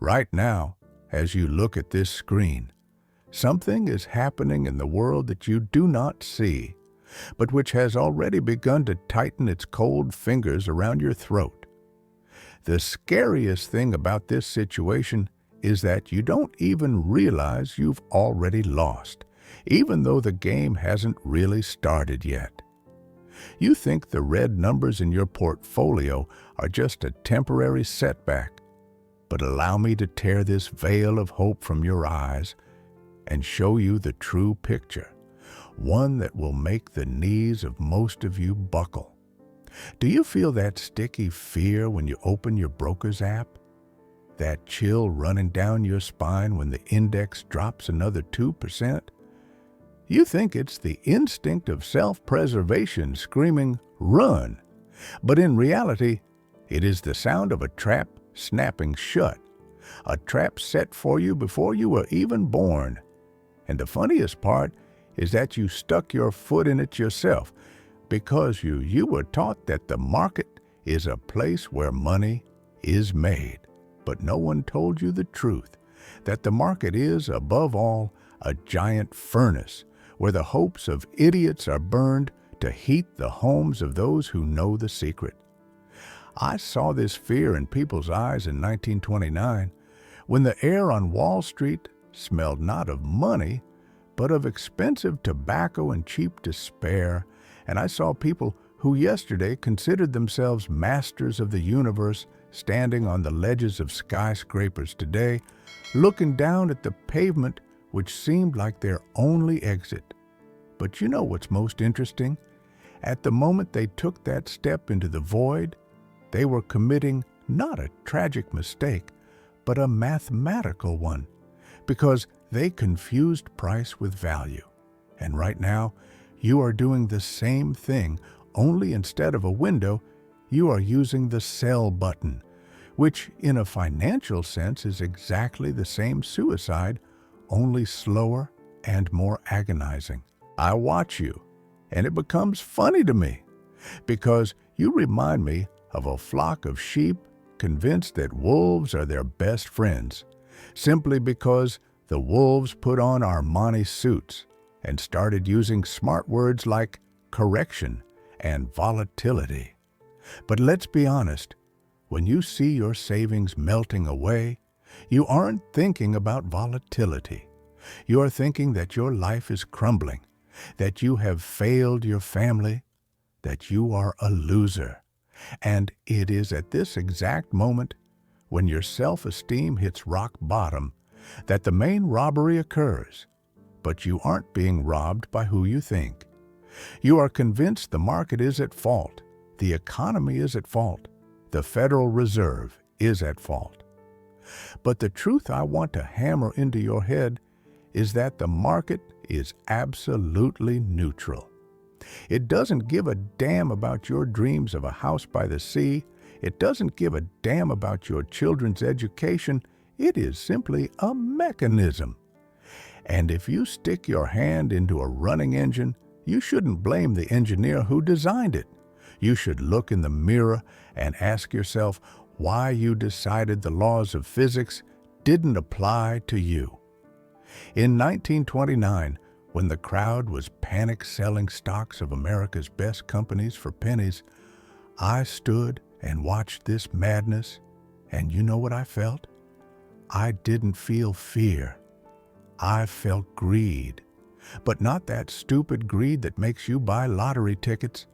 Right now, as you look at this screen, something is happening in the world that you do not see, but which has already begun to tighten its cold fingers around your throat. The scariest thing about this situation is that you don't even realize you've already lost, even though the game hasn't really started yet. You think the red numbers in your portfolio are just a temporary setback, but allow me to tear this veil of hope from your eyes and show you the true picture, one that will make the knees of most of you buckle. Do you feel that sticky fear when you open your broker's app? That chill running down your spine when the index drops another 2%? You think it's the instinct of self-preservation screaming, "Run!" But in reality, it is the sound of a trap snapping shut, a trap set for you before you were even born. And the funniest part is that you stuck your foot in it yourself because you were taught that the market is a place where money is made. But no one told you the truth, that the market is, above all, a giant furnace where the hopes of idiots are burned to heat the homes of those who know the secret. I saw this fear in people's eyes in 1929, when the air on Wall Street smelled not of money, but of expensive tobacco and cheap despair, and I saw people who yesterday considered themselves masters of the universe standing on the ledges of skyscrapers today, looking down at the pavement which seemed like their only exit. But you know what's most interesting? At the moment they took that step into the void, they were committing not a tragic mistake, but a mathematical one, because they confused price with value. And right now, you are doing the same thing, only instead of a window, you are using the sell button, which in a financial sense is exactly the same suicide, only slower and more agonizing. I watch you, and it becomes funny to me, because you remind me of a flock of sheep convinced that wolves are their best friends, simply because the wolves put on Armani suits and started using smart words like correction and volatility. But let's be honest, when you see your savings melting away, you aren't thinking about volatility. You are thinking that your life is crumbling, that you have failed your family, that you are a loser. And it is at this exact moment, when your self-esteem hits rock bottom, that the main robbery occurs. But you aren't being robbed by who you think. You are convinced the market is at fault, the economy is at fault, the Federal Reserve is at fault. But the truth I want to hammer into your head is that the market is absolutely neutral. It doesn't give a damn about your dreams of a house by the sea. It doesn't give a damn about your children's education. It is simply a mechanism. And if you stick your hand into a running engine, you shouldn't blame the engineer who designed it. You should look in the mirror and ask yourself why you decided the laws of physics didn't apply to you. In 1929, when the crowd was panic selling stocks of America's best companies for pennies, I stood and watched this madness, and you know what I felt? I didn't feel fear. I felt greed. But not that stupid greed that makes you buy lottery tickets,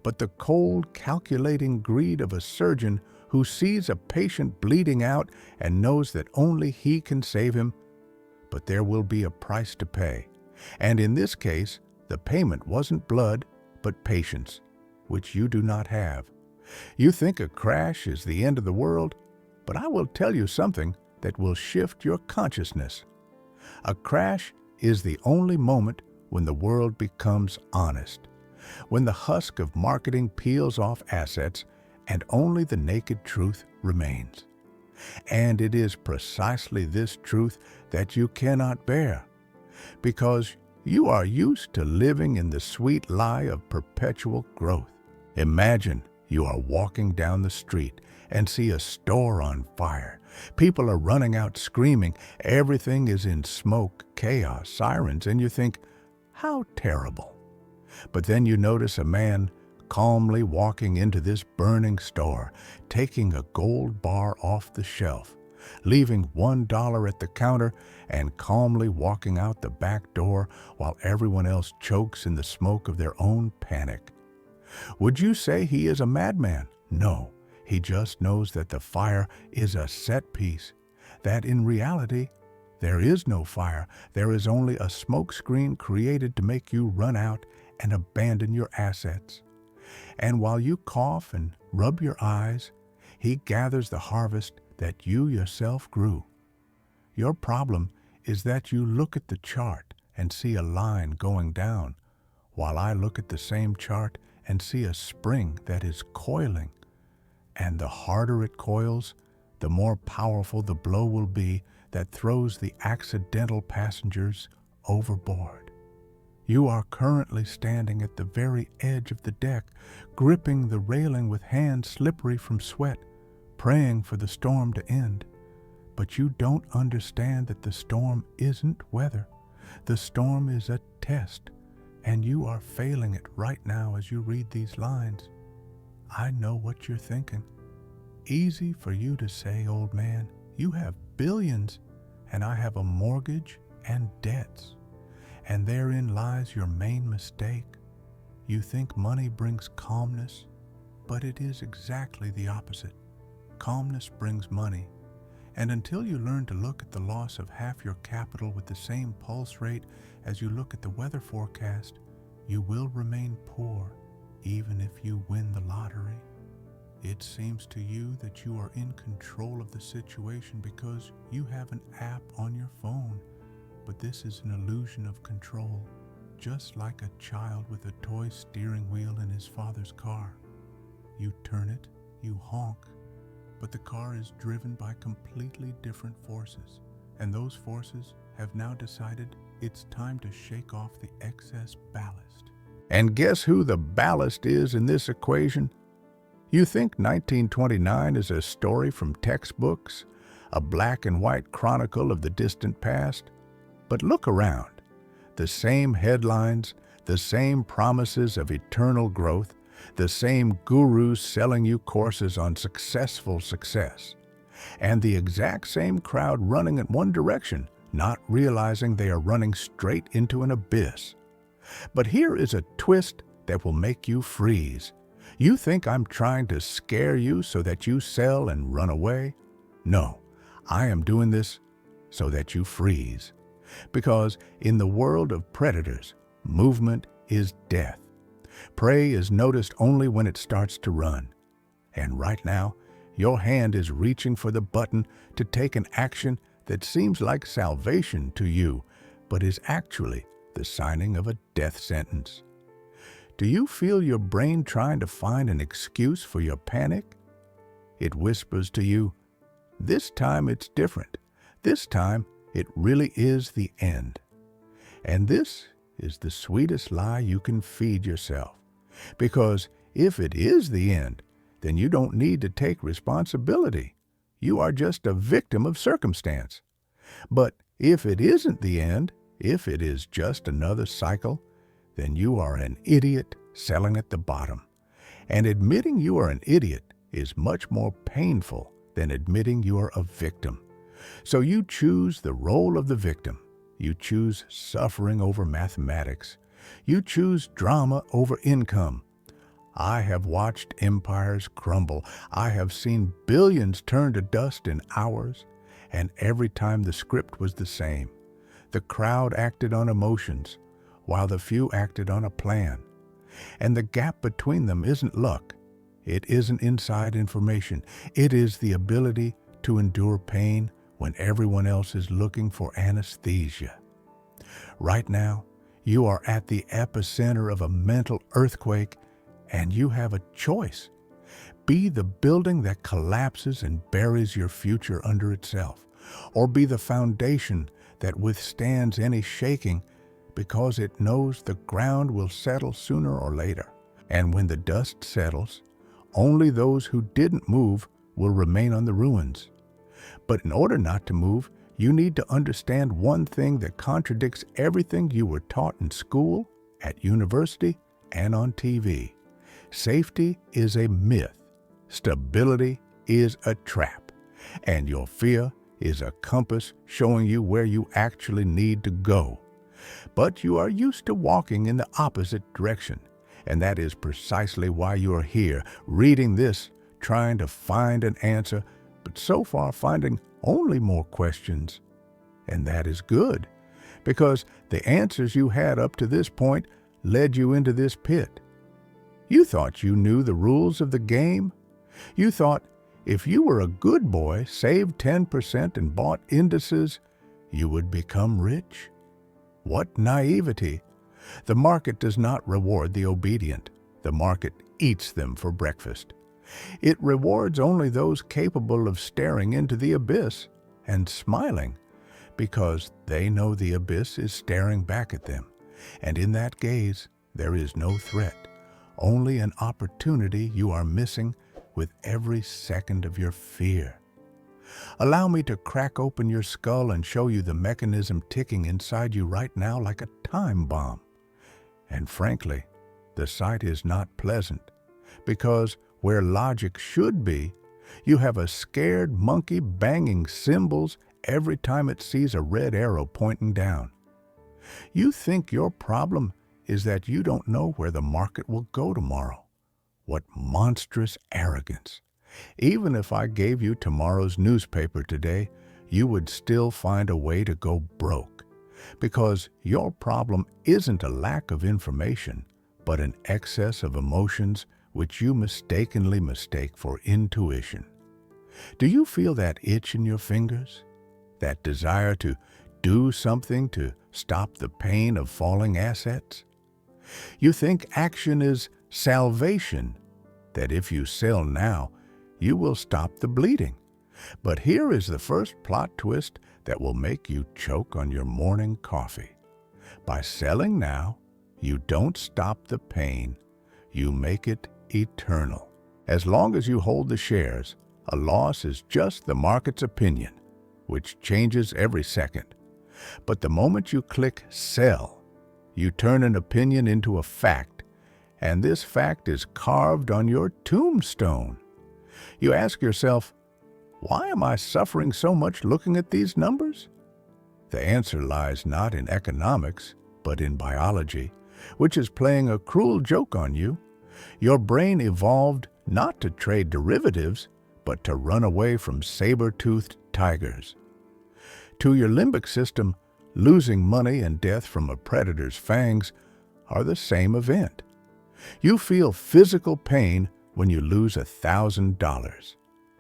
but the cold, calculating greed of a surgeon who sees a patient bleeding out and knows that only he can save him, but there will be a price to pay. And in this case, the payment wasn't blood, but patience, which you do not have. You think a crash is the end of the world, but I will tell you something that will shift your consciousness. A crash is the only moment when the world becomes honest, when the husk of marketing peels off assets and only the naked truth remains. And it is precisely this truth that you cannot bear, because you are used to living in the sweet lie of perpetual growth. Imagine you are walking down the street and see a store on fire, People are running out screaming. Everything is in smoke, chaos, sirens, and you think, how terrible. But then you notice a man calmly walking into this burning store, taking a gold bar off the shelf, leaving $1 at the counter, and calmly walking out the back door while everyone else chokes in the smoke of their own panic. Would you say he is a madman? No, he just knows that the fire is a set piece, that in reality, there is no fire. There is only a smoke screen created to make you run out and abandon your assets. And while you cough and rub your eyes, he gathers the harvest that you yourself grew. Your problem is that you look at the chart and see a line going down, while I look at the same chart and see a spring that is coiling. And the harder it coils, the more powerful the blow will be that throws the accidental passengers overboard. You are currently standing at the very edge of the deck, gripping the railing with hands slippery from sweat, praying for the storm to end. But you don't understand that the storm isn't weather. The storm is a test, and you are failing it right now as you read these lines. I know what you're thinking. Easy for you to say, old man, you have billions, and I have a mortgage and debts. And therein lies your main mistake. You think money brings calmness, but it is exactly the opposite. Calmness brings money. And until you learn to look at the loss of half your capital with the same pulse rate as you look at the weather forecast, you will remain poor, even if you win the lottery. It seems to you that you are in control of the situation because you have an app on your phone, but this is an illusion of control, just like a child with a toy steering wheel in his father's car. You turn it, you honk, but the car is driven by completely different forces, and those forces have now decided it's time to shake off the excess ballast. And guess who the ballast is in this equation? You think 1929 is a story from textbooks, a black and white chronicle of the distant past? But look around. The same headlines, the same promises of eternal growth, the same gurus selling you courses on successful success, and the exact same crowd running in one direction, not realizing they are running straight into an abyss. But here is a twist that will make you freeze. You think I'm trying to scare you so that you sell and run away? No, I am doing this so that you freeze. Because in the world of predators, movement is death. Prey is noticed only when it starts to run. And right now, your hand is reaching for the button to take an action that seems like salvation to you, but is actually the signing of a death sentence. Do you feel your brain trying to find an excuse for your panic? It whispers to you, this time it's different. This time it really is the end. And this is the sweetest lie you can feed yourself. Because if it is the end, then you don't need to take responsibility. You are just a victim of circumstance. But if it isn't the end, if it is just another cycle, then you are an idiot selling at the bottom. And admitting you are an idiot is much more painful than admitting you are a victim. So you choose the role of the victim. You choose suffering over mathematics. You choose drama over income. I have watched empires crumble. I have seen billions turn to dust in hours. And every time the script was the same. The crowd acted on emotions, while the few acted on a plan. And the gap between them isn't luck. It isn't inside information. It is the ability to endure pain when everyone else is looking for anesthesia. Right now, you are at the epicenter of a mental earthquake, and you have a choice. Be the building that collapses and buries your future under itself, or be the foundation that withstands any shaking because it knows the ground will settle sooner or later. And when the dust settles, only those who didn't move will remain on the ruins. But in order not to move, you need to understand one thing that contradicts everything you were taught in school, at university, and on TV. Safety is a myth. Stability is a trap. And your fear is a compass showing you where you actually need to go. But you are used to walking in the opposite direction. And that is precisely why you are here, reading this, trying to find an answer, but so far finding only more questions. And that is good, because the answers you had up to this point led you into this pit. You thought you knew the rules of the game. You thought if you were a good boy, saved 10% and bought indices, you would become rich. What naivety! The market does not reward the obedient. The market eats them for breakfast. It rewards only those capable of staring into the abyss and smiling, because they know the abyss is staring back at them, and in that gaze there is no threat, only an opportunity you are missing with every second of your fear. Allow me to crack open your skull and show you the mechanism ticking inside you right now like a time bomb. And frankly, the sight is not pleasant, because where logic should be, you have a scared monkey banging cymbals every time it sees a red arrow pointing down. You think your problem is that you don't know where the market will go tomorrow. What monstrous arrogance! Even if I gave you tomorrow's newspaper today, you would still find a way to go broke, because your problem isn't a lack of information, but an excess of emotions which you mistakenly mistake for intuition. Do you feel that itch in your fingers? That desire to do something to stop the pain of falling assets? You think action is salvation, that if you sell now, you will stop the bleeding. But here is the first plot twist that will make you choke on your morning coffee. By selling now, you don't stop the pain, you make it eternal. As long as you hold the shares, a loss is just the market's opinion, which changes every second. But the moment you click sell, you turn an opinion into a fact, and this fact is carved on your tombstone. You ask yourself, why am I suffering so much looking at these numbers? The answer lies not in economics, but in biology, which is playing a cruel joke on you. Your brain evolved not to trade derivatives, but to run away from saber-toothed tigers. To your limbic system, losing money and death from a predator's fangs are the same event. You feel physical pain when you lose $1,000.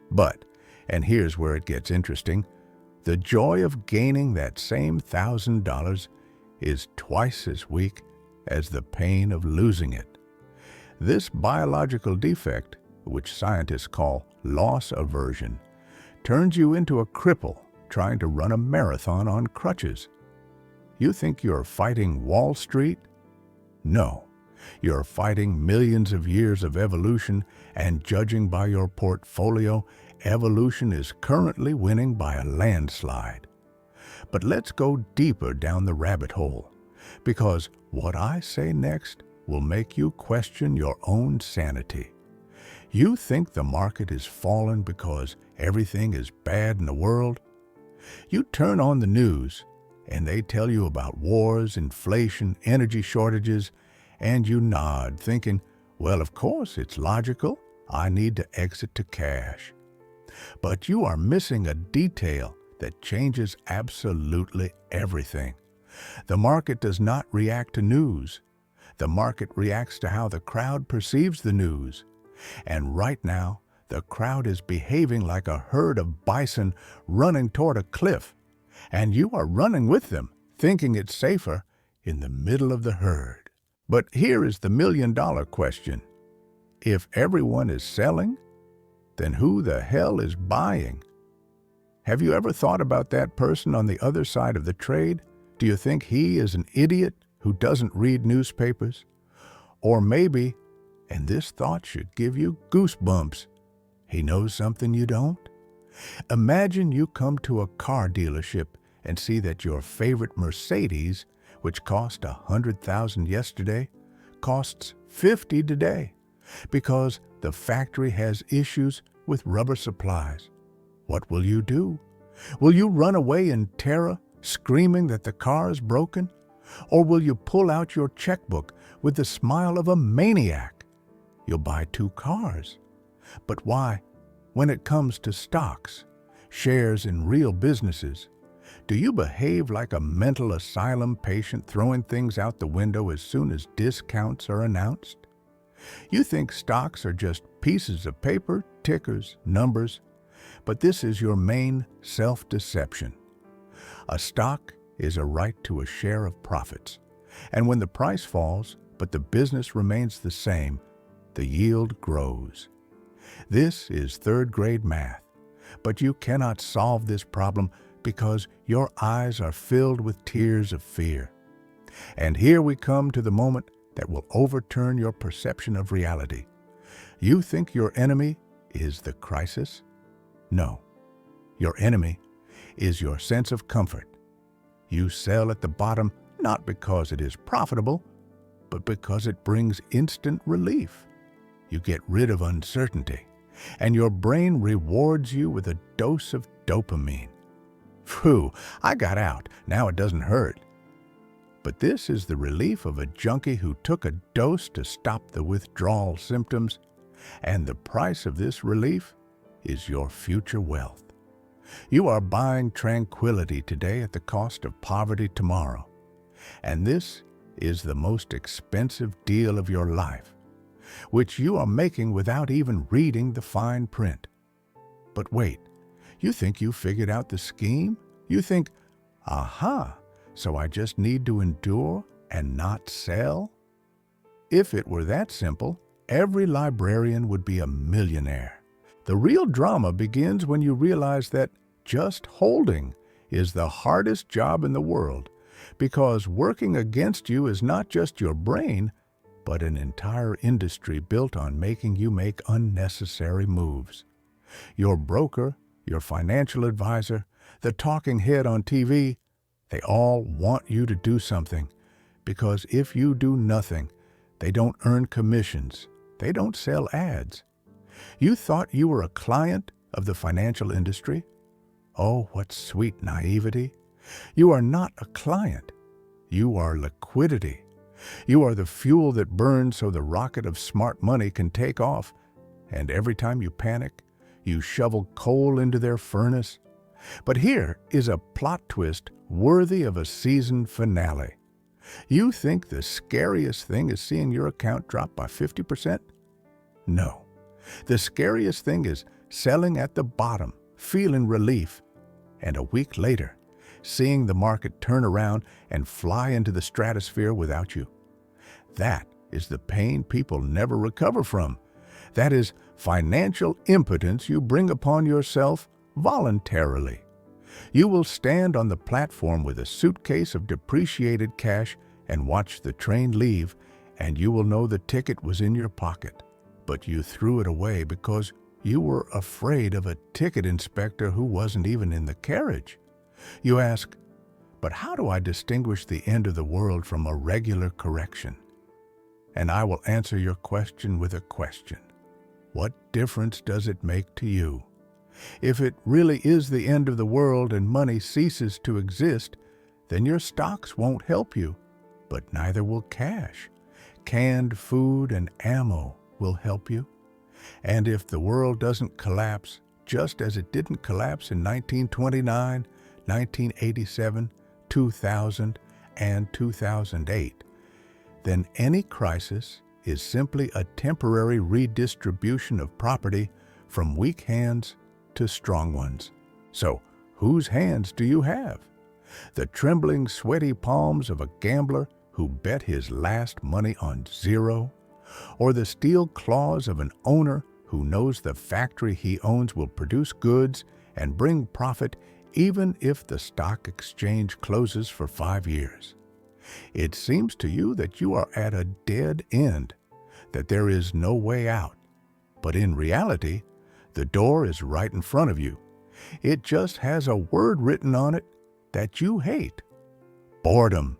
But, and here's where it gets interesting, the joy of gaining that same $1,000 is twice as weak as the pain of losing it. This biological defect, which scientists call loss aversion, turns you into a cripple trying to run a marathon on crutches. You think you're fighting Wall Street? No, you're fighting millions of years of evolution, and judging by your portfolio, evolution is currently winning by a landslide. But let's go deeper down the rabbit hole, because what I say next will make you question your own sanity. You think the market is fallen because everything is bad in the world? You turn on the news, and they tell you about wars, inflation, energy shortages, and you nod, thinking, well, of course, it's logical. I need to exit to cash. But you are missing a detail that changes absolutely everything. The market does not react to news. The market reacts to how the crowd perceives the news. And right now, the crowd is behaving like a herd of bison running toward a cliff, and you are running with them, thinking it's safer in the middle of the herd. But here is the million-dollar question. If everyone is selling, then who the hell is buying? Have you ever thought about that person on the other side of the trade? Do you think he is an idiot who doesn't read newspapers? Or maybe, and this thought should give you goosebumps, he knows something you don't? Imagine you come to a car dealership and see that your favorite Mercedes, which cost 100,000 yesterday, costs 50 today because the factory has issues with rubber supplies. What will you do? Will you run away in terror, screaming that the car is broken? Or will you pull out your checkbook with the smile of a maniac? You'll buy 2 cars. But why, when it comes to stocks, shares in real businesses, do you behave like a mental asylum patient throwing things out the window as soon as discounts are announced? You think stocks are just pieces of paper, tickers, numbers, but this is your main self-deception. A stock is a right to a share of profits, and when the price falls, but the business remains the same, the yield grows. This is third-grade math, but you cannot solve this problem because your eyes are filled with tears of fear. And here we come to the moment that will overturn your perception of reality. You think your enemy is the crisis? No. Your enemy is your sense of comfort. You sell at the bottom not because it is profitable, but because it brings instant relief. You get rid of uncertainty, and your brain rewards you with a dose of dopamine. Phew, I got out. Now it doesn't hurt. But this is the relief of a junkie who took a dose to stop the withdrawal symptoms, and the price of this relief is your future wealth. You are buying tranquility today at the cost of poverty tomorrow, and this is the most expensive deal of your life, which you are making without even reading the fine print. But wait, you think you figured out the scheme? You think, aha, so I just need to endure and not sell? If it were that simple, every librarian would be a millionaire. The real drama begins when you realize that just holding is the hardest job in the world, because working against you is not just your brain, but an entire industry built on making you make unnecessary moves. Your broker, your financial advisor, the talking head on TV, they all want you to do something, because if you do nothing, they don't earn commissions, they don't sell ads. You thought you were a client of the financial industry? Oh, what sweet naivety. You are not a client. You are liquidity. You are the fuel that burns so the rocket of smart money can take off, and every time you panic, you shovel coal into their furnace. But here is a plot twist worthy of a season finale. You think the scariest thing is seeing your account drop by 50%? No. The scariest thing is selling at the bottom, feeling relief, and a week later, seeing the market turn around and fly into the stratosphere without you. That is the pain people never recover from. That is financial impotence you bring upon yourself voluntarily. You will stand on the platform with a suitcase of depreciated cash and watch the train leave, and you will know the ticket was in your pocket, but you threw it away because you were afraid of a ticket inspector who wasn't even in the carriage. You ask, but how do I distinguish the end of the world from a regular correction? And I will answer your question with a question. What difference does it make to you? If it really is the end of the world and money ceases to exist, then your stocks won't help you, but neither will cash. Canned food and ammo will help you. And if the world doesn't collapse, just as it didn't collapse in 1929, 1987, 2000, and 2008, then any crisis is simply a temporary redistribution of property from weak hands to strong ones. So, whose hands do you have? The trembling, sweaty palms of a gambler who bet his last money on zero? Or the steel claws of an owner who knows the factory he owns will produce goods and bring profit even if the stock exchange closes for 5 years? It seems to you that you are at a dead end, that there is no way out. But in reality, the door is right in front of you, It just has a word written on it that you hate. Boredom.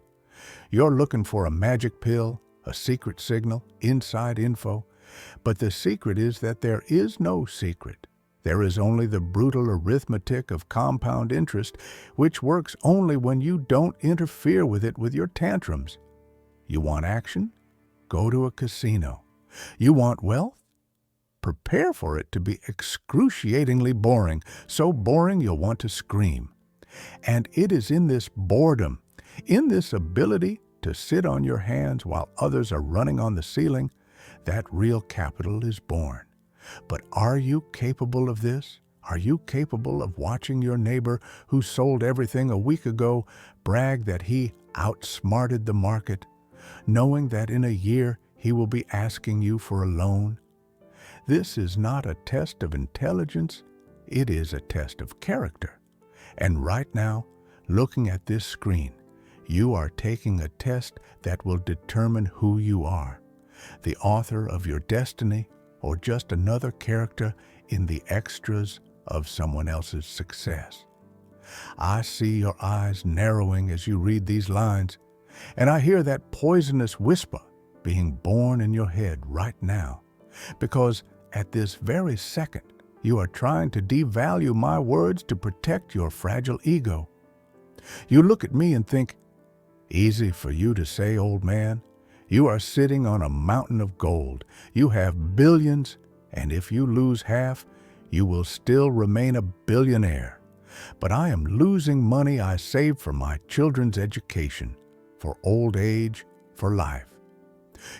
You're looking for a magic pill, a secret signal, inside info. But the secret is that there is no secret. There is only the brutal arithmetic of compound interest, which works only when you don't interfere with it with your tantrums. You want action? Go to a casino. You want wealth? Prepare for it to be excruciatingly boring, so boring you'll want to scream. And it is in this boredom, in this ability to sit on your hands while others are running on the ceiling, that real capital is born. But are you capable of this? Are you capable of watching your neighbor who sold everything a week ago brag that he outsmarted the market, knowing that in a year he will be asking you for a loan? This is not a test of intelligence, it is a test of character. And right now, looking at this screen, you are taking a test that will determine who you are, the author of your destiny or just another character in the extras of someone else's success. I see your eyes narrowing as you read these lines, and I hear that poisonous whisper being born in your head right now, because at this very second, you are trying to devalue my words to protect your fragile ego. You look at me and think, easy for you to say, old man. You are sitting on a mountain of gold. You have billions, and if you lose half, you will still remain a billionaire. But I am losing money I saved for my children's education, for old age, for life.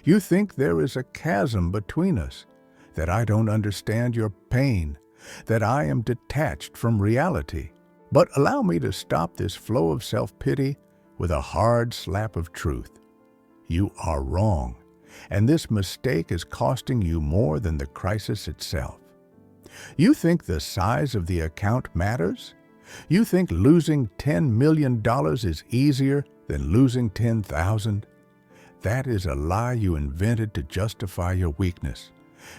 You think there is a chasm between us, that I don't understand your pain, that I am detached from reality. But allow me to stop this flow of self-pity with a hard slap of truth. You are wrong, and this mistake is costing you more than the crisis itself. You think the size of the account matters? You think losing $10 million is easier than losing 10,000? That is a lie you invented to justify your weakness,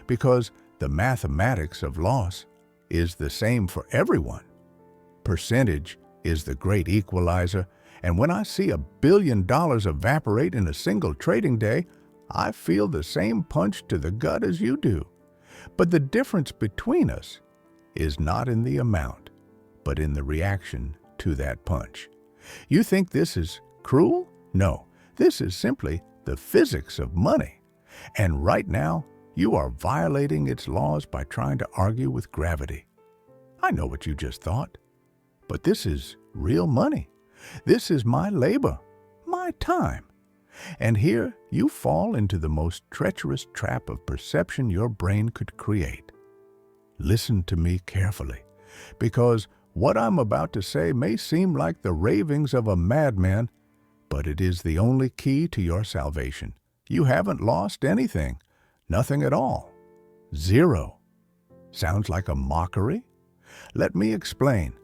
because the mathematics of loss is the same for everyone. Percentage is the great equalizer, and when I see $1 billion evaporate in a single trading day, I feel the same punch to the gut as you do. But the difference between us is not in the amount, but in the reaction to that punch. You think this is cruel? No, this is simply the physics of money. And right now, you are violating its laws by trying to argue with gravity. I know what you just thought, but this is real money. This is my labor, my time. And here you fall into the most treacherous trap of perception your brain could create. Listen to me carefully, because what I'm about to say may seem like the ravings of a madman, but it is the only key to your salvation. You haven't lost anything, nothing at all. Zero. Sounds like a mockery? Let me explain.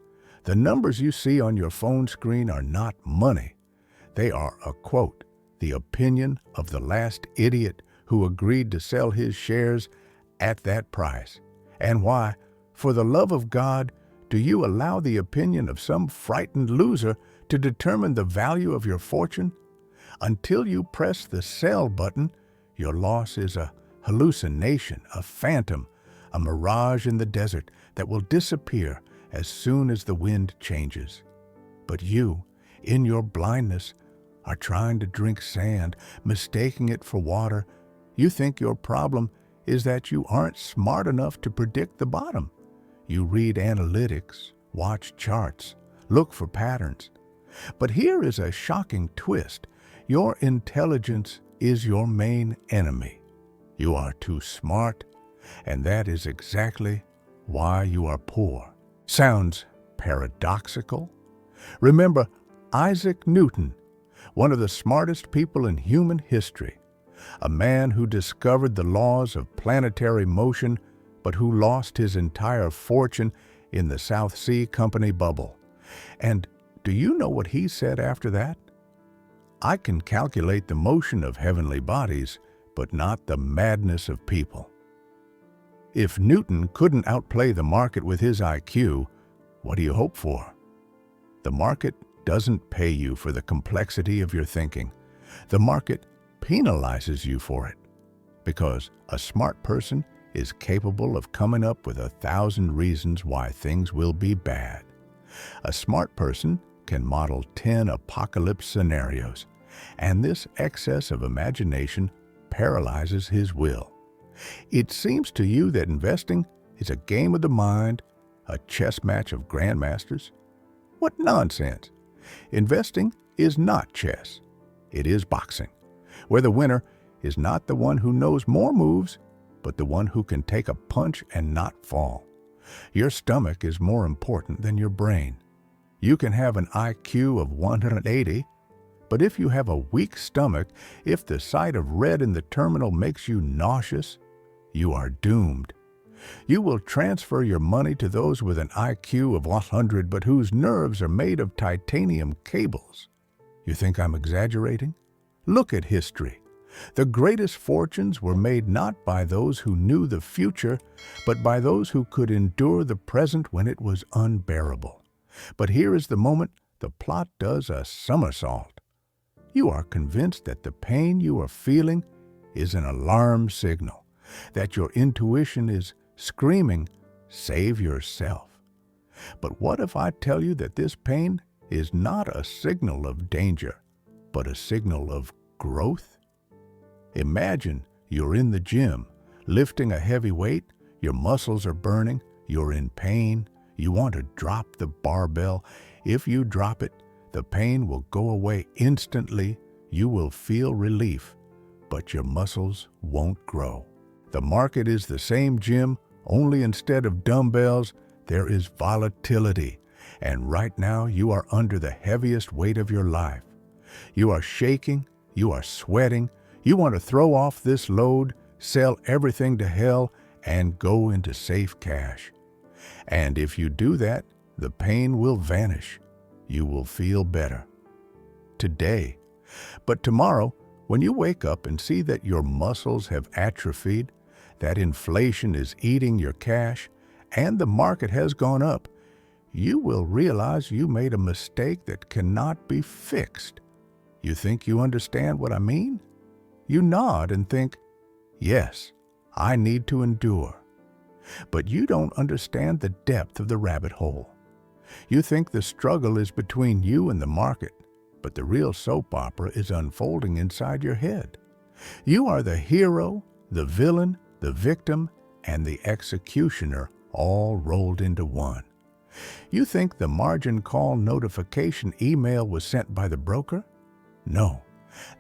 The numbers you see on your phone screen are not money. They are a quote, the opinion of the last idiot who agreed to sell his shares at that price. And why, for the love of God, do you allow the opinion of some frightened loser to determine the value of your fortune? Until you press the sell button, your loss is a hallucination, a phantom, a mirage in the desert that will disappear as soon as the wind changes. But you, in your blindness, are trying to drink sand, mistaking it for water. You think your problem is that you aren't smart enough to predict the bottom. You read analytics, watch charts, look for patterns. But here is a shocking twist. Your intelligence is your main enemy. You are too smart, and that is exactly why you are poor. Sounds paradoxical? Remember Isaac Newton, one of the smartest people in human history, a man who discovered the laws of planetary motion, but who lost his entire fortune in the South Sea Company bubble. And do you know what he said after that? I can calculate the motion of heavenly bodies, but not the madness of people. If Newton couldn't outplay the market with his IQ, What do you hope for? The market doesn't pay you for the complexity of your thinking. The market penalizes you for it, because a smart person is capable of coming up with 1,000 reasons why things will be bad. A smart person can model 10 apocalypse scenarios, and this excess of imagination paralyzes his will. It seems to you that investing is a game of the mind, a chess match of grandmasters? What nonsense! Investing is not chess. It is boxing, where the winner is not the one who knows more moves, but the one who can take a punch and not fall. Your stomach is more important than your brain. You can have an IQ of 180, but if you have a weak stomach, if the sight of red in the terminal makes you nauseous, you are doomed. You will transfer your money to those with an IQ of 100 but whose nerves are made of titanium cables. You think I'm exaggerating? Look at history. The greatest fortunes were made not by those who knew the future, but by those who could endure the present when it was unbearable. But here is the moment the plot does a somersault. You are convinced that the pain you are feeling is an alarm signal, that your intuition is screaming, "Save yourself." But what if I tell you that this pain is not a signal of danger, but a signal of growth? Imagine you're in the gym, lifting a heavy weight, your muscles are burning, you're in pain, you want to drop the barbell. If you drop it, the pain will go away instantly, you will feel relief, but your muscles won't grow. The market is the same gym, only instead of dumbbells, there is volatility. And right now you are under the heaviest weight of your life. You are shaking, you are sweating, you want to throw off this load, sell everything to hell, and go into safe cash. And if you do that, the pain will vanish. You will feel better today. But tomorrow, when you wake up and see that your muscles have atrophied, that inflation is eating your cash, and the market has gone up, you will realize you made a mistake that cannot be fixed. You think you understand what I mean? You nod and think, yes, I need to endure. But you don't understand the depth of the rabbit hole. You think the struggle is between you and the market, but the real soap opera is unfolding inside your head. You are the hero, the villain, the victim, and the executioner all rolled into one. You think the margin call notification email was sent by the broker? No.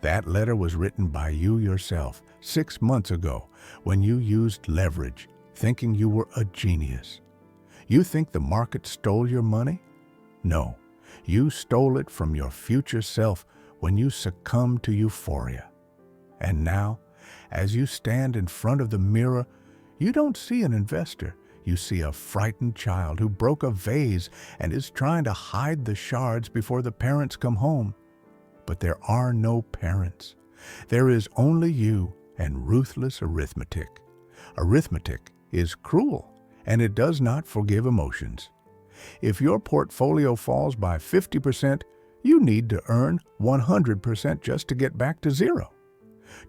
That letter was written by you yourself 6 months ago when you used leverage, thinking you were a genius. You think the market stole your money? No, you stole it from your future self when you succumbed to euphoria. And now, as you stand in front of the mirror, you don't see an investor. You see a frightened child who broke a vase and is trying to hide the shards before the parents come home. But there are no parents. There is only you and ruthless arithmetic. Arithmetic is cruel, and it does not forgive emotions. If your portfolio falls by 50%, you need to earn 100% just to get back to zero.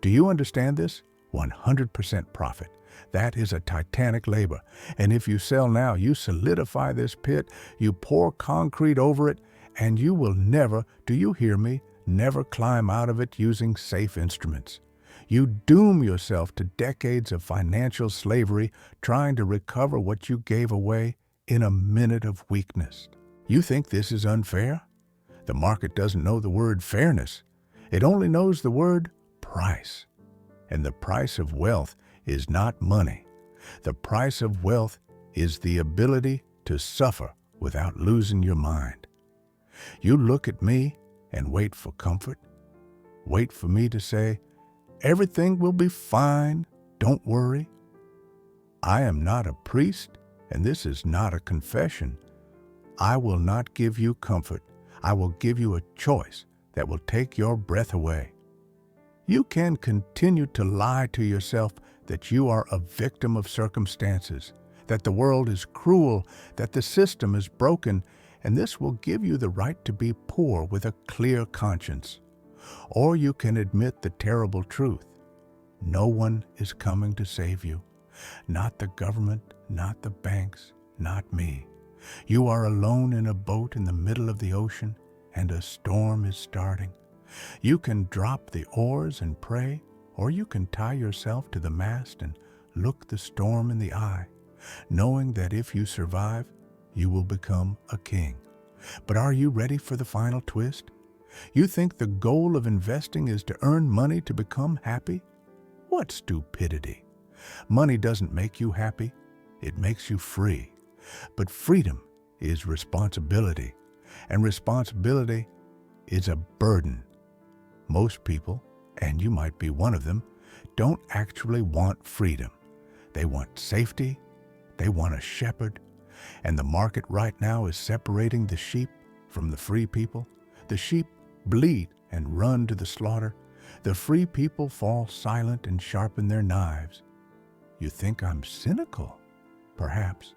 Do you understand this? 100% profit. That is a titanic labor. And if you sell now, you solidify this pit, you pour concrete over it, and you will never, do you hear me, never climb out of it using safe instruments. You doom yourself to decades of financial slavery trying to recover what you gave away in a minute of weakness. You think this is unfair? The market doesn't know the word fairness. It only knows the word price. And the price of wealth is not money. The price of wealth is the ability to suffer without losing your mind. You look at me and wait for comfort. Wait for me to say, everything will be fine, don't worry. I am not a priest, and this is not a confession. I will not give you comfort. I will give you a choice that will take your breath away. You can continue to lie to yourself that you are a victim of circumstances, that the world is cruel, that the system is broken, and this will give you the right to be poor with a clear conscience. Or you can admit the terrible truth. No one is coming to save you. Not the government, not the banks, not me. You are alone in a boat in the middle of the ocean, and a storm is starting. You can drop the oars and pray, or you can tie yourself to the mast and look the storm in the eye, knowing that if you survive, you will become a king. But are you ready for the final twist? You think the goal of investing is to earn money to become happy? What stupidity! Money doesn't make you happy, it makes you free. But freedom is responsibility, and responsibility is a burden. Most people, and you might be one of them, don't actually want freedom. They want safety, they want a shepherd, and the market right now is separating the sheep from the free people. The sheep bleat and run to the slaughter. The free people fall silent and sharpen their knives. You think I'm cynical? Perhaps.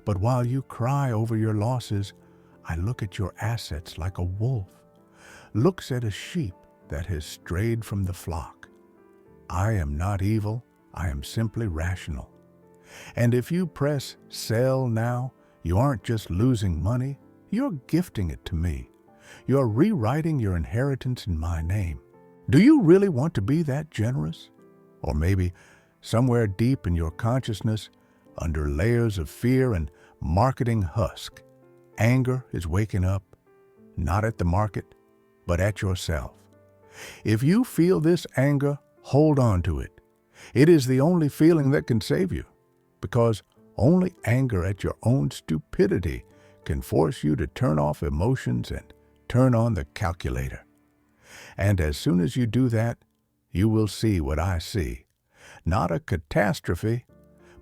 But while you cry over your losses, I look at your assets like a wolf looks at a sheep that has strayed from the flock. I am not evil, I am simply rational. And if you press sell now, you aren't just losing money, you're gifting it to me. You're rewriting your inheritance in my name. Do you really want to be that generous? Or maybe somewhere deep in your consciousness, under layers of fear and marketing husk, anger is waking up, not at the market, but at yourself. If you feel this anger, hold on to it. It is the only feeling that can save you, because only anger at your own stupidity can force you to turn off emotions and turn on the calculator. And as soon as you do that, you will see what I see. Not a catastrophe,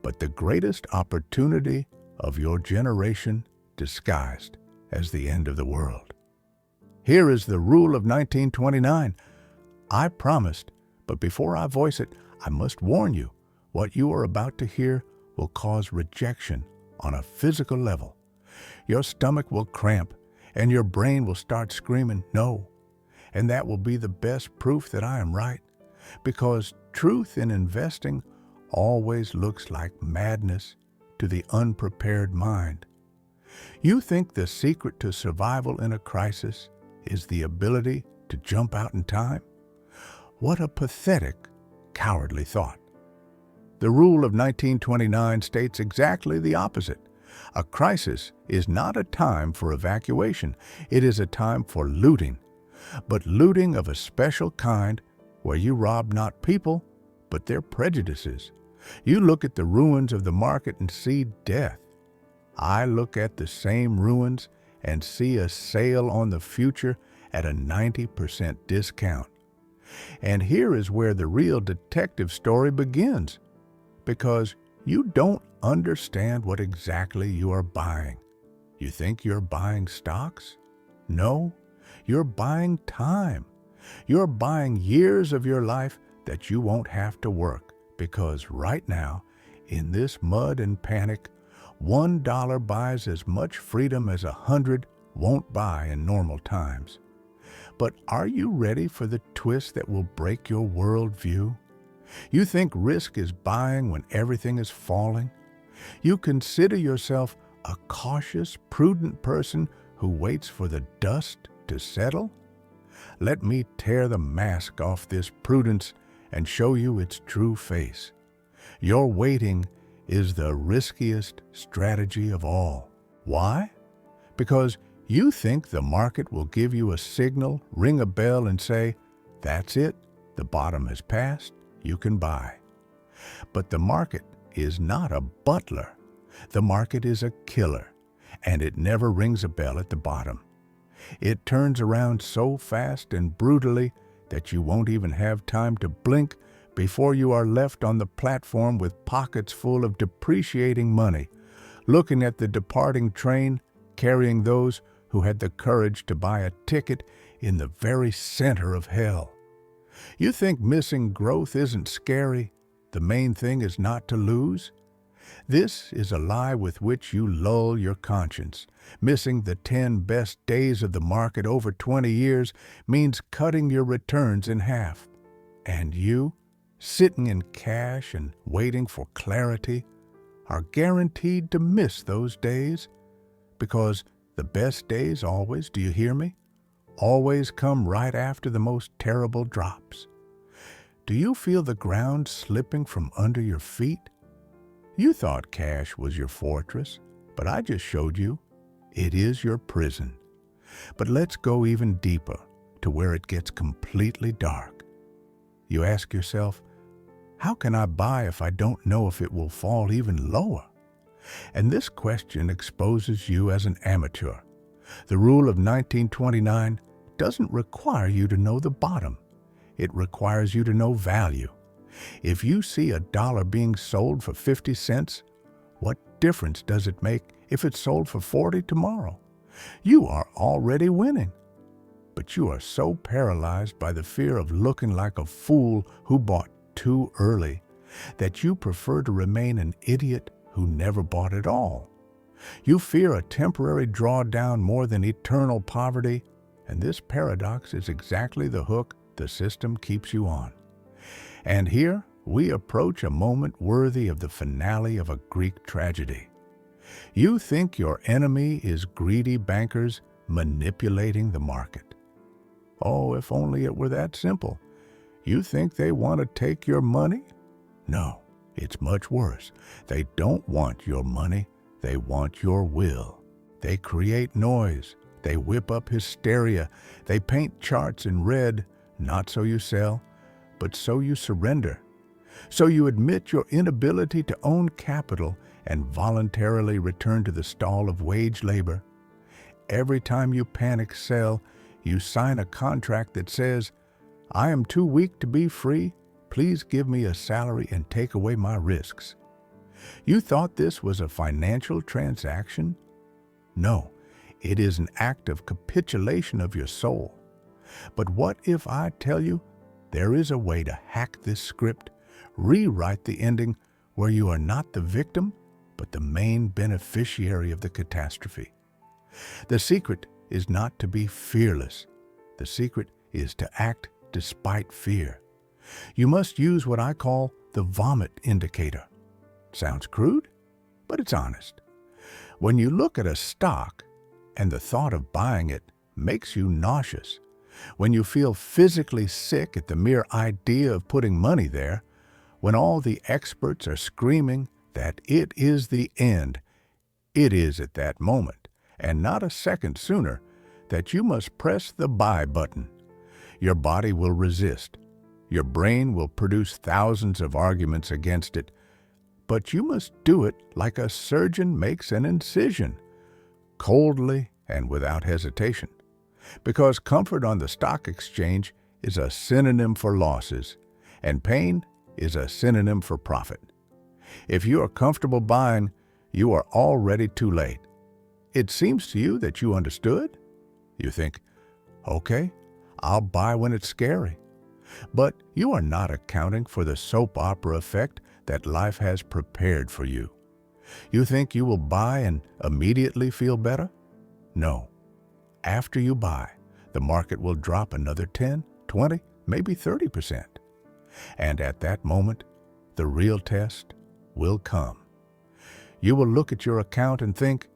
but the greatest opportunity of your generation disguised as the end of the world. Here is the rule of 1929. I promised, but before I voice it, I must warn you, what you are about to hear will cause rejection on a physical level. Your stomach will cramp, and your brain will start screaming, no. And that will be the best proof that I am right, because truth in investing always looks like madness to the unprepared mind. You think the secret to survival in a crisis is the ability to jump out in time? What a pathetic, cowardly thought. The rule of 1929 states exactly the opposite. A crisis is not a time for evacuation. It is a time for looting, but looting of a special kind where you rob not people, but their prejudices. You look at the ruins of the market and see death. I look at the same ruins and see a sale on the future at a 90% discount. And here is where the real detective story begins, because you don't understand what exactly you are buying. You think you're buying stocks? No, you're buying time. You're buying years of your life that you won't have to work, because right now, in this mud and panic, $1 buys as much freedom as 100 won't buy in normal times. But are you ready for the twist that will break your worldview? You think risk is buying when everything is falling? You consider yourself a cautious, prudent person who waits for the dust to settle? Let me tear the mask off this prudence and show you its true face. Your waiting is the riskiest strategy of all. Why? Because you think the market will give you a signal, ring a bell, and say, that's it, the bottom has passed, you can buy. But the market is not a butler. The market is a killer, and it never rings a bell at the bottom. It turns around so fast and brutally that you won't even have time to blink before you are left on the platform with pockets full of depreciating money, looking at the departing train, carrying those who had the courage to buy a ticket in the very center of hell. You think missing growth isn't scary? The main thing is not to lose? This is a lie with which you lull your conscience. Missing the 10 best days of the market over 20 years means cutting your returns in half. And you, sitting in cash and waiting for clarity, are guaranteed to miss those days, because the best days always, do you hear me, always come right after the most terrible drops. Do you feel the ground slipping from under your feet? You thought cash was your fortress, but I just showed you it is your prison. But let's go even deeper to where it gets completely dark. You ask yourself, how can I buy if I don't know if it will fall even lower? And this question exposes you as an amateur. The rule of 1929 doesn't require you to know the bottom. It requires you to know value. If you see $1 being sold for 50 cents, what difference does it make if it's sold for 40 tomorrow? You are already winning. But you are so paralyzed by the fear of looking like a fool who bought too early that you prefer to remain an idiot who never bought at all. You fear a temporary drawdown more than eternal poverty, and this paradox is exactly the hook the system keeps you on. And here we approach a moment worthy of the finale of a Greek tragedy. You think your enemy is greedy bankers manipulating the market. Oh, if only it were that simple. You think they want to take your money? No, it's much worse. They don't want your money. They want your will. They create noise. They whip up hysteria. They paint charts in red, not so you sell, but so you surrender. So you admit your inability to own capital and voluntarily return to the stall of wage labor. Every time you panic sell, you sign a contract that says, I am too weak to be free. Please give me a salary and take away my risks. You thought this was a financial transaction? No, it is an act of capitulation of your soul. But what if I tell you there is a way to hack this script, rewrite the ending where you are not the victim, but the main beneficiary of the catastrophe? The secret is not to be fearless. The secret is to act despite fear. You must use what I call the vomit indicator. Sounds crude, but it's honest. When you look at a stock and the thought of buying it makes you nauseous, when you feel physically sick at the mere idea of putting money there, when all the experts are screaming that it is the end, it is at that moment, and not a second sooner, that you must press the buy button. Your body will resist. Your brain will produce thousands of arguments against it, but you must do it like a surgeon makes an incision, coldly and without hesitation, because comfort on the stock exchange is a synonym for losses, and pain is a synonym for profit. If you are comfortable buying, you are already too late. It seems to you that you understood. You think, okay, I'll buy when it's scary. But you are not accounting for the soap opera effect that life has prepared for you. You think you will buy and immediately feel better? No. After you buy, the market will drop another 10, 20, maybe 30%. And at that moment, the real test will come. You will look at your account and think,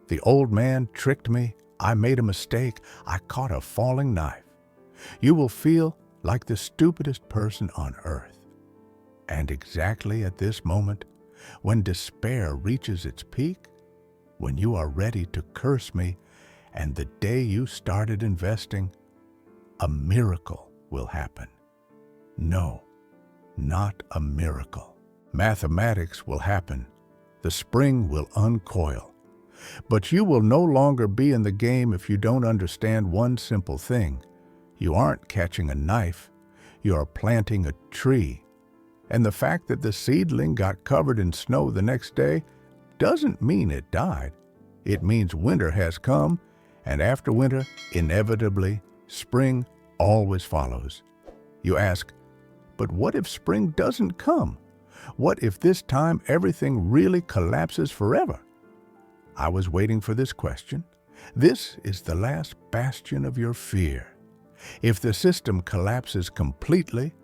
the old man tricked me. I made a mistake. I caught a falling knife. You will feel like the stupidest person on earth. And exactly at this moment, when despair reaches its peak, when you are ready to curse me, and the day you started investing, a miracle will happen. No, not a miracle. Mathematics will happen. The spring will uncoil. But you will no longer be in the game if you don't understand one simple thing. You aren't catching a knife. You are planting a tree. And the fact that the seedling got covered in snow the next day doesn't mean it died. It means winter has come, and after winter, inevitably, spring always follows. You ask, but what if spring doesn't come? What if this time everything really collapses forever? I was waiting for this question. This is the last bastion of your fear. If the system collapses completely,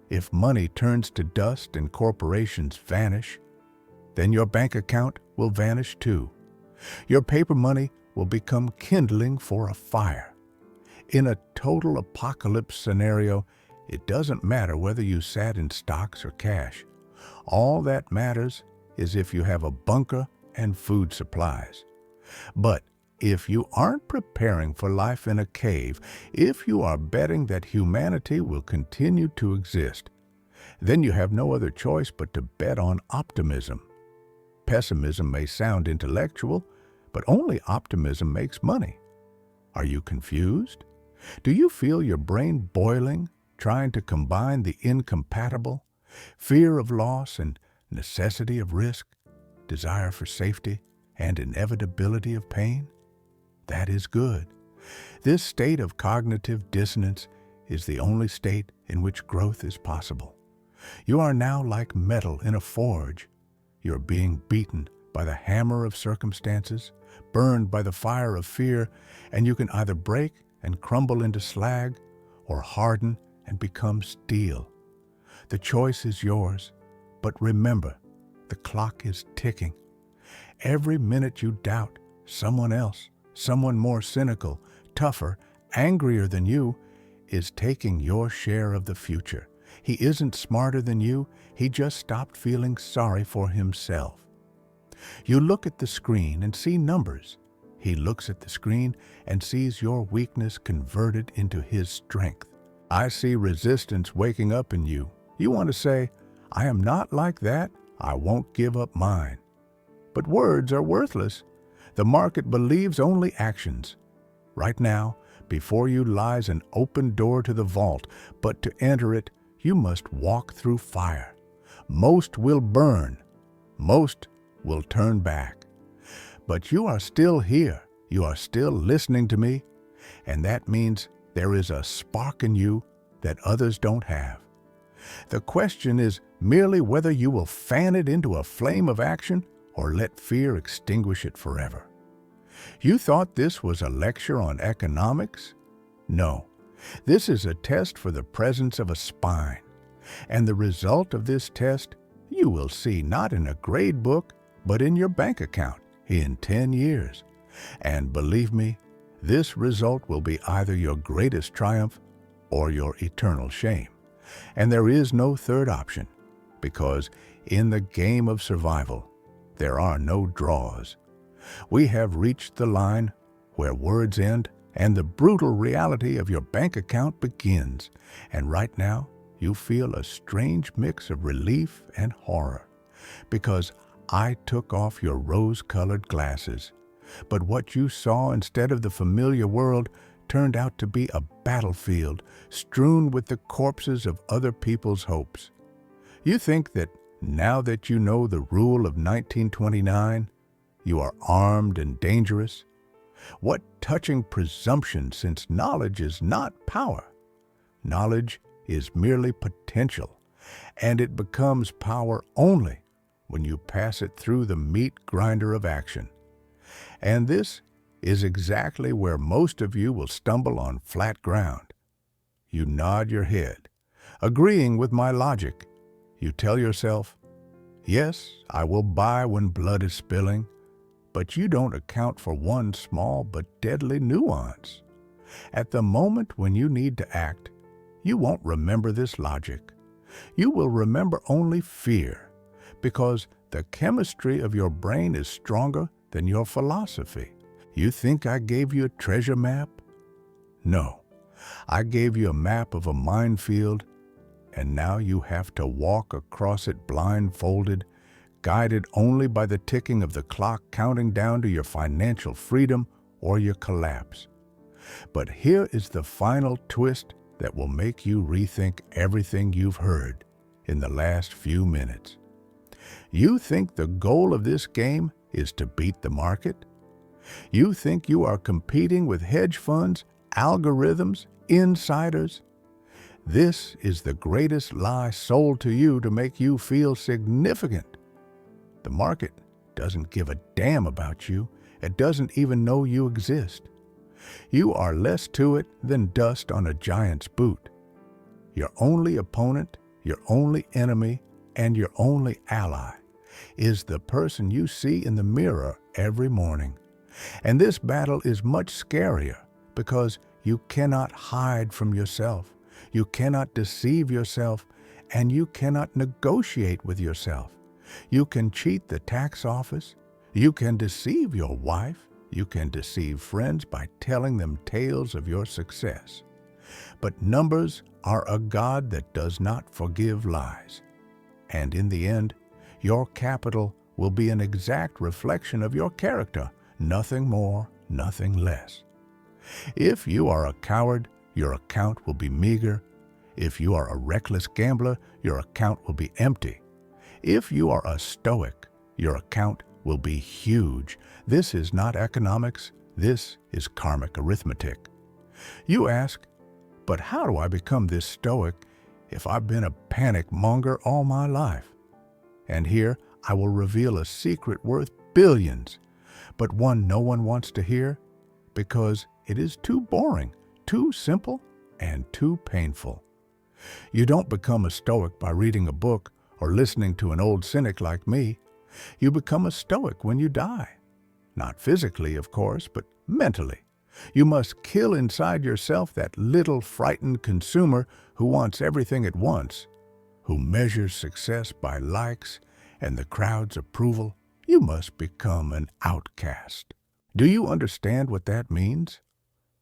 if money turns to dust and corporations vanish, then your bank account will vanish too. Your paper money will become kindling for a fire. In a total apocalypse scenario, it doesn't matter whether you sat in stocks or cash. All that matters is if you have a bunker and food supplies. But if you aren't preparing for life in a cave, if you are betting that humanity will continue to exist, then you have no other choice but to bet on optimism. Pessimism may sound intellectual, but only optimism makes money. Are you confused? Do you feel your brain boiling, trying to combine the incompatible, fear of loss and necessity of risk, desire for safety and inevitability of pain? That is good. This state of cognitive dissonance is the only state in which growth is possible. You are now like metal in a forge. You are being beaten by the hammer of circumstances, burned by the fire of fear, and you can either break and crumble into slag or harden and become steel. The choice is yours, but remember, the clock is ticking. Every minute you doubt someone else, someone more cynical, tougher, angrier than you, is taking your share of the future. He isn't smarter than you, he just stopped feeling sorry for himself. You look at the screen and see numbers. He looks at the screen and sees your weakness converted into his strength. I see resistance waking up in you. You want to say, I am not like that, I won't give up mine. But words are worthless. The market believes only actions. Right now, before you lies an open door to the vault, but to enter it, you must walk through fire. Most will burn. Most will turn back. But you are still here. You are still listening to me. And that means there is a spark in you that others don't have. The question is merely whether you will fan it into a flame of action or let fear extinguish it forever. You thought this was a lecture on economics? No. This is a test for the presence of a spine. And the result of this test you will see not in a grade book, but in your bank account in 10 years. And believe me, this result will be either your greatest triumph or your eternal shame. And there is no third option, because in the game of survival, there are no draws. We have reached the line where words end and the brutal reality of your bank account begins. And right now, you feel a strange mix of relief and horror, because I took off your rose-colored glasses. But what you saw instead of the familiar world turned out to be a battlefield strewn with the corpses of other people's hopes. You think that now that you know the rule of 1929, you are armed and dangerous? What touching presumption, since knowledge is not power. Knowledge is merely potential, and it becomes power only when you pass it through the meat grinder of action. And this is exactly where most of you will stumble on flat ground. You nod your head, agreeing with my logic. You tell yourself, yes, I will buy when blood is spilling, but you don't account for one small but deadly nuance. At the moment when you need to act, you won't remember this logic. You will remember only fear, because the chemistry of your brain is stronger than your philosophy. You think I gave you a treasure map? No, I gave you a map of a minefield, and now you have to walk across it blindfolded, guided only by the ticking of the clock counting down to your financial freedom or your collapse. But here is the final twist that will make you rethink everything you've heard in the last few minutes. You think the goal of this game is to beat the market? You think you are competing with hedge funds, algorithms, insiders? This is the greatest lie sold to you to make you feel significant. The market doesn't give a damn about you. It doesn't even know you exist. You are less to it than dust on a giant's boot. Your only opponent, your only enemy, and your only ally is the person you see in the mirror every morning. And this battle is much scarier because you cannot hide from yourself. You cannot deceive yourself, and you cannot negotiate with yourself. You can cheat the tax office. You can deceive your wife. You can deceive friends by telling them tales of your success. But numbers are a God that does not forgive lies. And in the end, your capital will be an exact reflection of your character, nothing more, nothing less. If you are a coward, your account will be meager. If you are a reckless gambler, your account will be empty. If you are a stoic, your account will be huge. This is not economics. This is karmic arithmetic. You ask, but how do I become this stoic if I've been a panic monger all my life? And here I will reveal a secret worth billions, but one no one wants to hear because it is too boring, too simple, and too painful. You don't become a stoic by reading a book or listening to an old cynic like me. You become a stoic when you die. Not physically, of course, but mentally. You must kill inside yourself that little frightened consumer who wants everything at once, who measures success by likes and the crowd's approval. You must become an outcast. Do you understand what that means?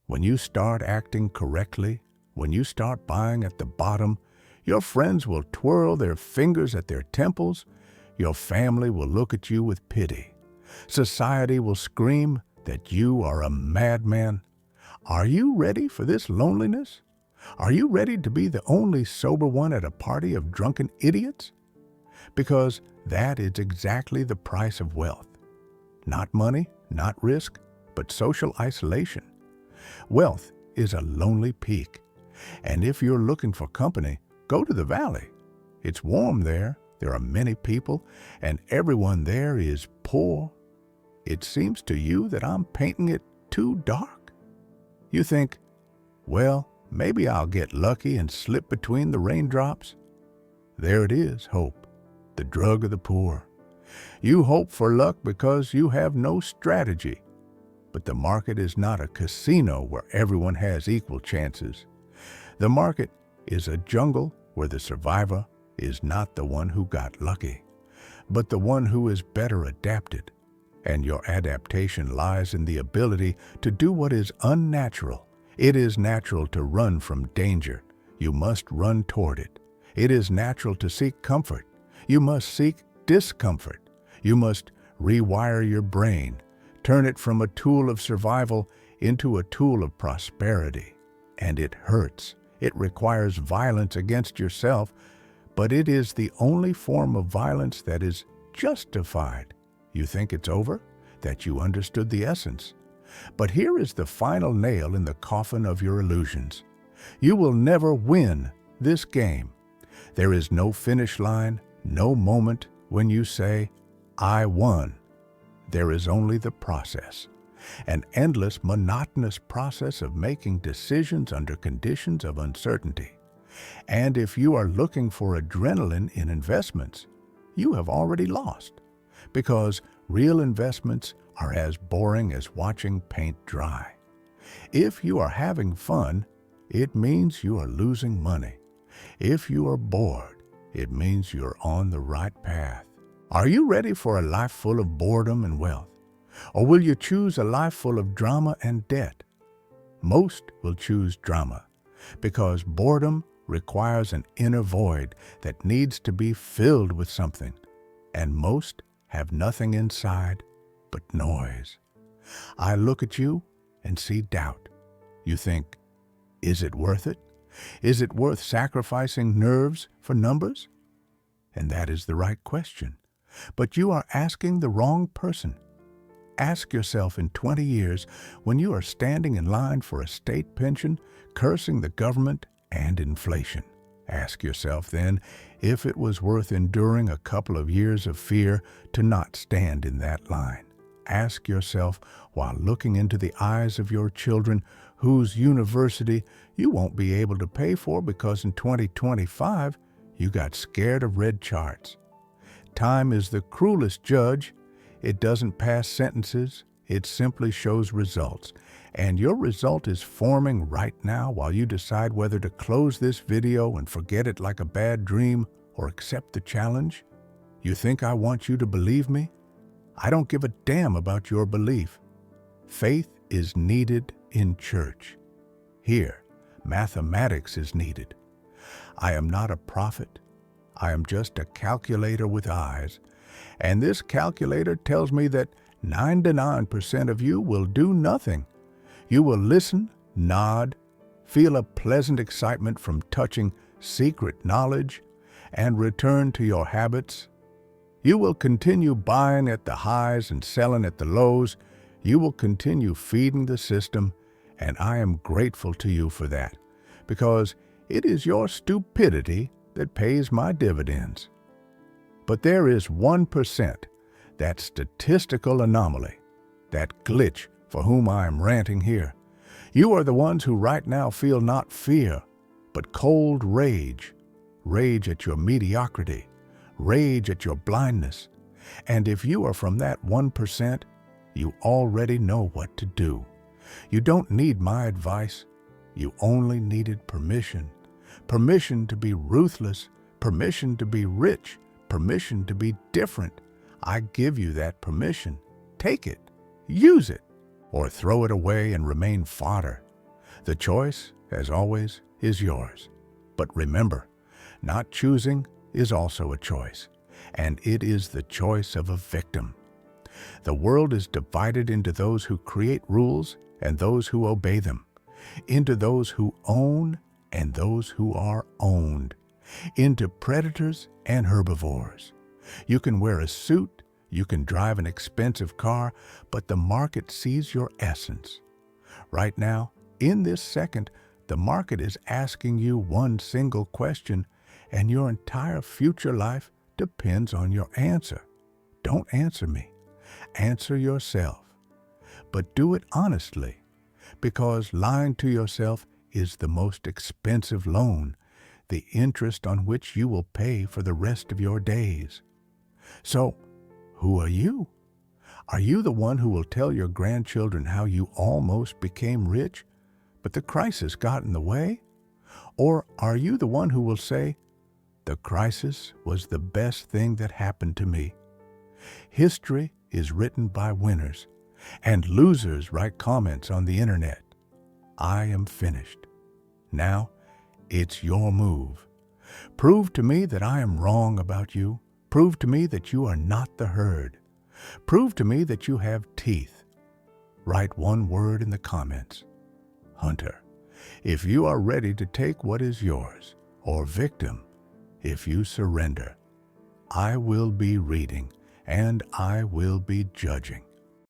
When you start acting correctly, when you start buying at the bottom, your friends will twirl their fingers at their temples. Your family will look at you with pity. Society will scream that you are a madman. Are you ready for this loneliness? Are you ready to be the only sober one at a party of drunken idiots? Because that is exactly the price of wealth. Not money, not risk, but social isolation. Wealth is a lonely peak. And if you're looking for company, go to the valley. It's warm there. There are many people, and everyone there is poor. It seems to you that I'm painting it too dark. You think, well, maybe I'll get lucky and slip between the raindrops. There it is, hope, the drug of the poor. You hope for luck because you have no strategy. But the market is not a casino where everyone has equal chances. The market is a jungle where the survivor is not the one who got lucky, but the one who is better adapted. And your adaptation lies in the ability to do what is unnatural. It is natural to run from danger. You must run toward it. It is natural to seek comfort. You must seek discomfort. You must rewire your brain, turn it from a tool of survival into a tool of prosperity. And it hurts. It requires violence against yourself, but it is the only form of violence that is justified. You think it's over? That you understood the essence. But here is the final nail in the coffin of your illusions. You will never win this game. There is no finish line, no moment when you say, I won. There is only the process, an endless, monotonous process of making decisions under conditions of uncertainty. And if you are looking for adrenaline in investments, you have already lost, because real investments are as boring as watching paint dry. If you are having fun, it means you are losing money. If you are bored, it means you're on the right path. Are you ready for a life full of boredom and wealth? Or will you choose a life full of drama and debt? Most will choose drama, because boredom requires an inner void that needs to be filled with something, and most have nothing inside but noise. I look at you and see doubt. You think, is it worth it? Is it worth sacrificing nerves for numbers? And that is the right question. But you are asking the wrong person. Ask yourself in 20 years, when you are standing in line for a state pension, cursing the government and inflation. Ask yourself then if it was worth enduring a couple of years of fear to not stand in that line. Ask yourself while looking into the eyes of your children whose university you won't be able to pay for because in 2025 you got scared of red charts. Time is the cruelest judge. It doesn't pass sentences, it simply shows results. And your result is forming right now while you decide whether to close this video and forget it like a bad dream or accept the challenge. You think I want you to believe me? I don't give a damn about your belief. Faith is needed in church. Here, mathematics is needed. I am not a prophet. I am just a calculator with eyes. And this calculator tells me that 99% of you will do nothing. You will listen, nod, feel a pleasant excitement from touching secret knowledge, and return to your habits. You will continue buying at the highs and selling at the lows. You will continue feeding the system, and I am grateful to you for that, because it is your stupidity that pays my dividends. But there is 1%, that statistical anomaly, that glitch for whom I am ranting here. You are the ones who right now feel not fear, but cold rage. Rage at your mediocrity, rage at your blindness. And if you are from that 1%, you already know what to do. You don't need my advice. You only needed permission. Permission to be ruthless, permission to be rich, permission to be different. I give you that permission. Take it, use it, or throw it away and remain fodder. The choice, as always, is yours. But remember, not choosing is also a choice, and it is the choice of a victim. The world is divided into those who create rules and those who obey them, into those who own and those who are owned, into predators and herbivores. You can wear a suit, you can drive an expensive car, but the market sees your essence. Right now, in this second, the market is asking you one single question, and your entire future life depends on your answer. Don't answer me. Answer yourself. But do it honestly, because lying to yourself is the most expensive loan, the interest on which you will pay for the rest of your days. So, who are you? Are you the one who will tell your grandchildren how you almost became rich, but the crisis got in the way? Or are you the one who will say, the crisis was the best thing that happened to me? History is written by winners, and losers write comments on the internet. I am finished. Now, it's your move. Prove to me that I am wrong about you. Prove to me that you are not the herd. Prove to me that you have teeth. Write one word in the comments. Hunter, if you are ready to take what is yours, or victim, if you surrender, I will be reading and I will be judging.